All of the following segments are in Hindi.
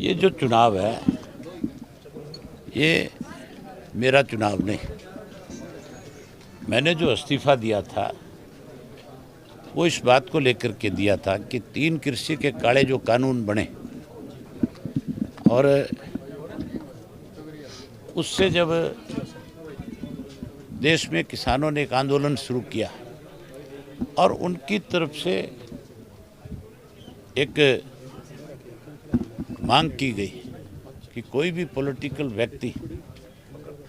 ये जो चुनाव है ये मेरा चुनाव नहीं। मैंने जो इस्तीफ़ा दिया था वो इस बात को लेकर के दिया था कि 3 कृषि के काले जो कानून बने और उससे जब देश में किसानों ने एक आंदोलन शुरू किया और उनकी तरफ से एक मांग की गई कि कोई भी पॉलिटिकल व्यक्ति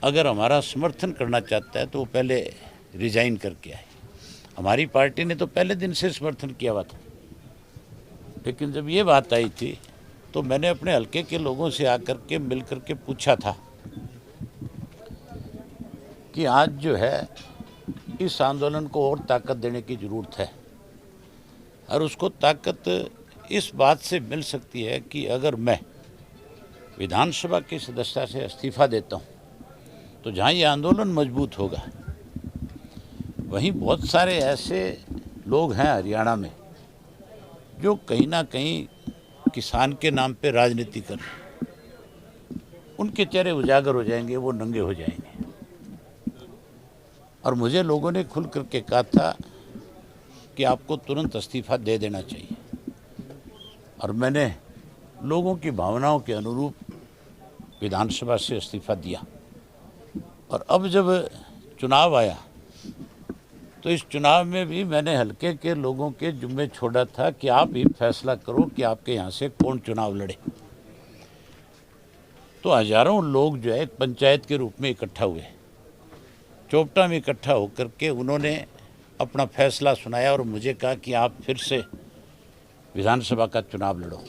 अगर हमारा समर्थन करना चाहता है तो वो पहले रिजाइन करके आए। हमारी पार्टी ने तो पहले दिन से समर्थन किया हुआ था, लेकिन जब ये बात आई थी तो मैंने अपने हलके के लोगों से आकर के मिल कर के पूछा था कि आज जो है इस आंदोलन को और ताकत देने की ज़रूरत है और उसको ताकत इस बात से मिल सकती है कि अगर मैं विधानसभा की सदस्यता से इस्तीफ़ा देता हूँ तो जहाँ ये आंदोलन मजबूत होगा, वहीं बहुत सारे ऐसे लोग हैं हरियाणा में जो कहीं ना कहीं किसान के नाम पे राजनीति कर रहे हैं। उनके चेहरे उजागर हो जाएंगे, वो नंगे हो जाएंगे। और मुझे लोगों ने खुल करके कहा था कि आपको तुरंत इस्तीफ़ा दे देना चाहिए, और मैंने लोगों की भावनाओं के अनुरूप विधानसभा से इस्तीफ़ा दिया। और अब जब चुनाव आया तो इस चुनाव में भी मैंने हल्के के लोगों के जुम्मे छोड़ा था कि आप ही फैसला करो कि आपके यहाँ से कौन चुनाव लड़े। तो हजारों लोग जो है एक पंचायत के रूप में इकट्ठा हुए, चोपटा में इकट्ठा होकर के उन्होंने अपना फैसला सुनाया और मुझे कहा कि आप फिर से विधानसभा का चुनाव लड़ो।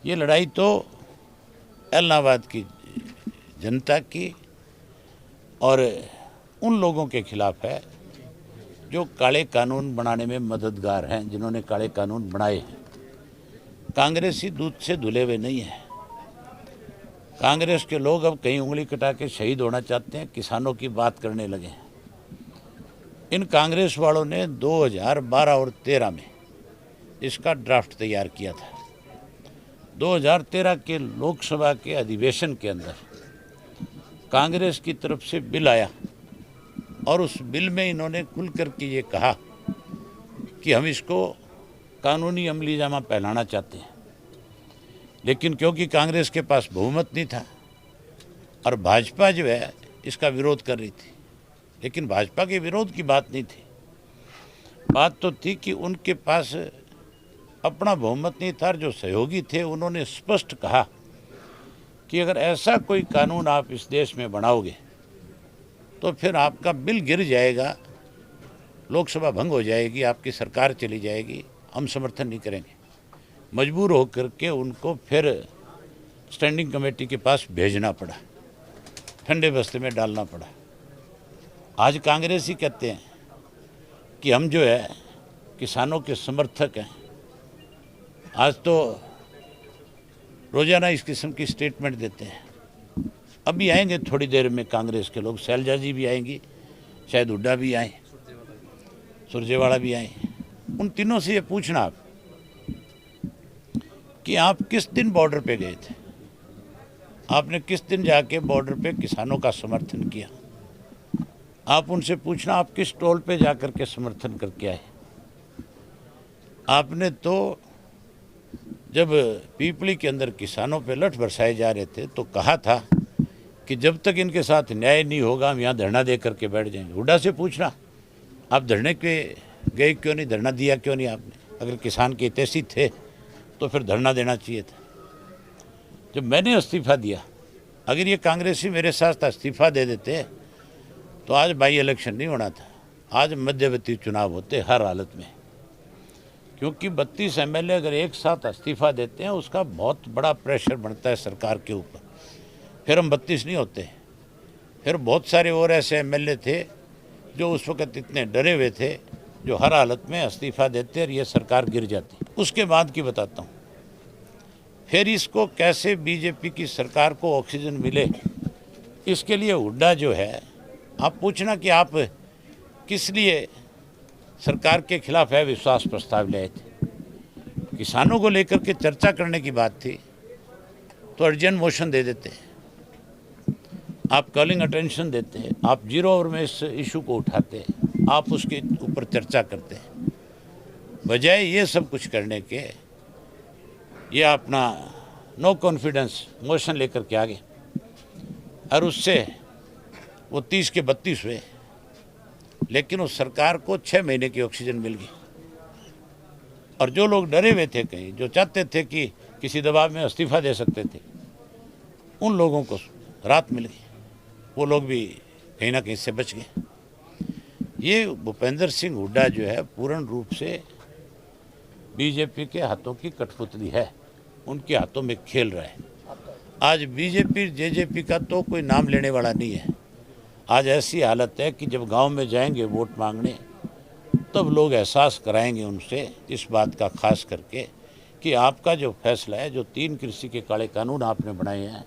ये लड़ाई तो इलाहाबाद की जनता की और उन लोगों के खिलाफ है जो काले कानून बनाने में मददगार हैं, जिन्होंने काले कानून बनाए हैं। कांग्रेसी दूध से धुले हुए नहीं हैं। कांग्रेस के लोग अब कहीं उंगली कटा के शहीद होना चाहते हैं, किसानों की बात करने लगे हैं। इन कांग्रेस वालों ने 2012 और 13 में इसका ड्राफ्ट तैयार किया था। 2013 के लोकसभा के अधिवेशन के अंदर कांग्रेस की तरफ से बिल आया और उस बिल में इन्होंने खुल करके ये कहा कि हम इसको कानूनी अमलीजामा पहनाना चाहते हैं, लेकिन क्योंकि कांग्रेस के पास बहुमत नहीं था और भाजपा जो है इसका विरोध कर रही थी, लेकिन भाजपा के विरोध की बात नहीं थी। बात तो थी कि उनके पास अपना बहुमत नहीं था। जो सहयोगी थे उन्होंने स्पष्ट कहा कि अगर ऐसा कोई कानून आप इस देश में बनाओगे तो फिर आपका बिल गिर जाएगा, लोकसभा भंग हो जाएगी, आपकी सरकार चली जाएगी, हम समर्थन नहीं करेंगे। मजबूर होकर के उनको फिर स्टैंडिंग कमेटी के पास भेजना पड़ा, ठंडे बस्ते में डालना पड़ा। आज कांग्रेसी कहते हैं कि हम जो है किसानों के समर्थक हैं। आज तो रोजाना इस किस्म की स्टेटमेंट देते हैं। अभी आएंगे थोड़ी देर में कांग्रेस के लोग, शैलजा जी भी आएंगी, शायद हुड्डा भी आए, सुरजेवाला भी आए। उन तीनों से ये पूछना आप कि आप किस दिन बॉर्डर पे गए थे, आपने किस दिन जाके बॉर्डर पे किसानों का समर्थन किया। आप उनसे पूछना आप किस टोल पे जाकर के समर्थन करके आए। आपने तो जब पीपली के अंदर किसानों पे लठ बरसाए जा रहे थे तो कहा था कि जब तक इनके साथ न्याय नहीं होगा हम यहाँ धरना दे करके बैठ जाएंगे। हुड्डा से पूछना आप धरने के गए क्यों नहीं, धरना दिया क्यों नहीं आपने। अगर किसान के हितैषी थे तो फिर धरना देना चाहिए था। जब मैंने इस्तीफ़ा दिया, अगर ये कांग्रेसी मेरे साथ इस्तीफ़ा दे देते तो आज बाई इलेक्शन नहीं होना था, आज मध्यवर्ती चुनाव होते हर हालत में। क्योंकि 32 एमएलए अगर एक साथ इस्तीफ़ा देते हैं उसका बहुत बड़ा प्रेशर बनता है सरकार के ऊपर। फिर हम 32 नहीं होते। फिर बहुत सारे और ऐसे एमएलए थे जो उस वक़्त इतने डरे हुए थे, जो हर हालत में इस्तीफ़ा देते और ये सरकार गिर जाती। उसके बाद की बताता हूँ। फिर इसको कैसे बीजेपी की सरकार को ऑक्सीजन मिले, इसके लिए हुड्डा जो है, आप पूछना कि आप किस लिए सरकार के खिलाफ है विश्वास प्रस्ताव ले आए थे। किसानों को लेकर के चर्चा करने की बात थी, तो अर्जेंट मोशन दे देते हैं, आप कॉलिंग अटेंशन देते हैं, आप 0 ओवर में इस इशू को उठाते हैं, आप उसके ऊपर चर्चा करते हैं। बजाय ये सब कुछ करने के ये अपना नो कॉन्फिडेंस मोशन लेकर के आगे, और उससे वो 30 के 32 हुए, लेकिन उस सरकार को 6 महीने की ऑक्सीजन मिल गई। और जो लोग डरे हुए थे, कहीं जो चाहते थे कि किसी दबाव में इस्तीफा दे सकते थे, उन लोगों को राहत मिल गई, वो लोग भी कहीं ना कहीं से बच गए। ये भूपेंद्र सिंह हुड्डा जो है पूर्ण रूप से बीजेपी के हाथों की कठपुतली है, उनके हाथों में खेल रहा है। आज बीजेपी जेजेपी का तो कोई नाम लेने वाला नहीं है। आज ऐसी हालत है कि जब गांव में जाएंगे वोट मांगने, तब लोग एहसास कराएंगे उनसे इस बात का, खास करके कि आपका जो फैसला है, जो 3 कृषि के काले कानून आपने बनाए हैं,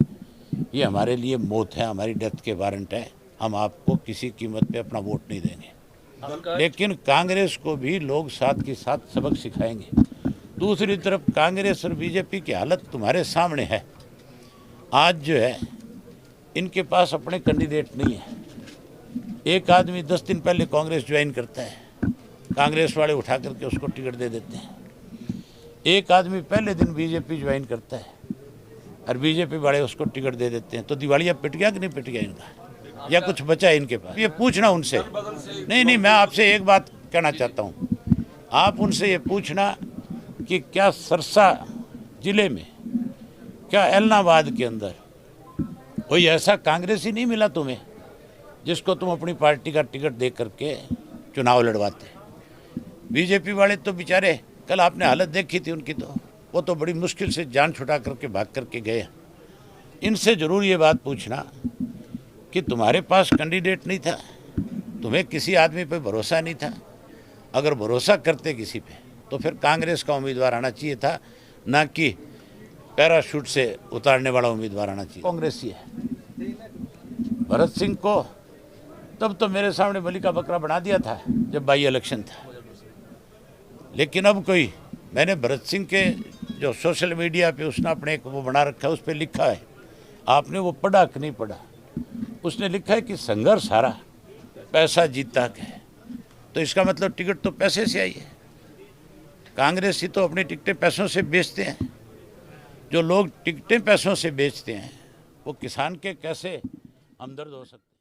ये हमारे लिए मौत है, हमारी डेथ के वारंट है। हम आपको किसी कीमत पे अपना वोट नहीं देंगे। लेकिन कांग्रेस को भी लोग साथ के साथ सबक सिखाएंगे। दूसरी तरफ कांग्रेस और बीजेपी की हालत तुम्हारे सामने है। आज जो है इनके पास अपने कैंडिडेट नहीं है। एक आदमी 10 दिन पहले कांग्रेस ज्वाइन करता है, कांग्रेस वाले उठा करके उसको टिकट दे देते हैं। एक आदमी पहले दिन बीजेपी ज्वाइन करता है और बीजेपी वाले उसको टिकट दे देते हैं। तो दिवालिया पिट गया कि नहीं पिट गया इनका, या कुछ बचा है इनके पास? ये पूछना उनसे। नहीं, मैं आपसे एक बात कहना चाहता हूँ, आप उनसे ये पूछना कि क्या सरसा जिले में, क्या एलनाबाद के अंदर कोई ऐसा कांग्रेसी नहीं मिला तुम्हें जिसको तुम अपनी पार्टी का टिकट दे करके चुनाव लड़वाते? बीजेपी वाले तो बेचारे, कल आपने हालत देखी थी उनकी, तो वो तो बड़ी मुश्किल से जान छुटा करके भाग करके गए। इनसे ज़रूर ये बात पूछना कि तुम्हारे पास कैंडिडेट नहीं था, तुम्हें किसी आदमी पे भरोसा नहीं था। अगर भरोसा करते किसी पे तो फिर कांग्रेस का उम्मीदवार आना चाहिए था, ना कि पैराशूट से उतारने वाला उम्मीदवार आना चाहिए। कांग्रेसी है। भरत सिंह को तब तो मेरे सामने बलि का बकरा बना दिया था जब बाई इलेक्शन था, लेकिन अब कोई, मैंने भरत सिंह के जो सोशल मीडिया पे उसने अपने एक वो बना रखा है, उस पर लिखा है, आपने वो पढ़ा कि नहीं पढ़ा? उसने लिखा है कि संघर्ष हारा, पैसा जीता है। तो इसका मतलब टिकट तो पैसे से आई है। कांग्रेस ही तो अपनी टिकटें पैसों से बेचते हैं। जो लोग टिकटें पैसों से बेचते हैं वो किसान के कैसे हमदर्द हो सकते हैं?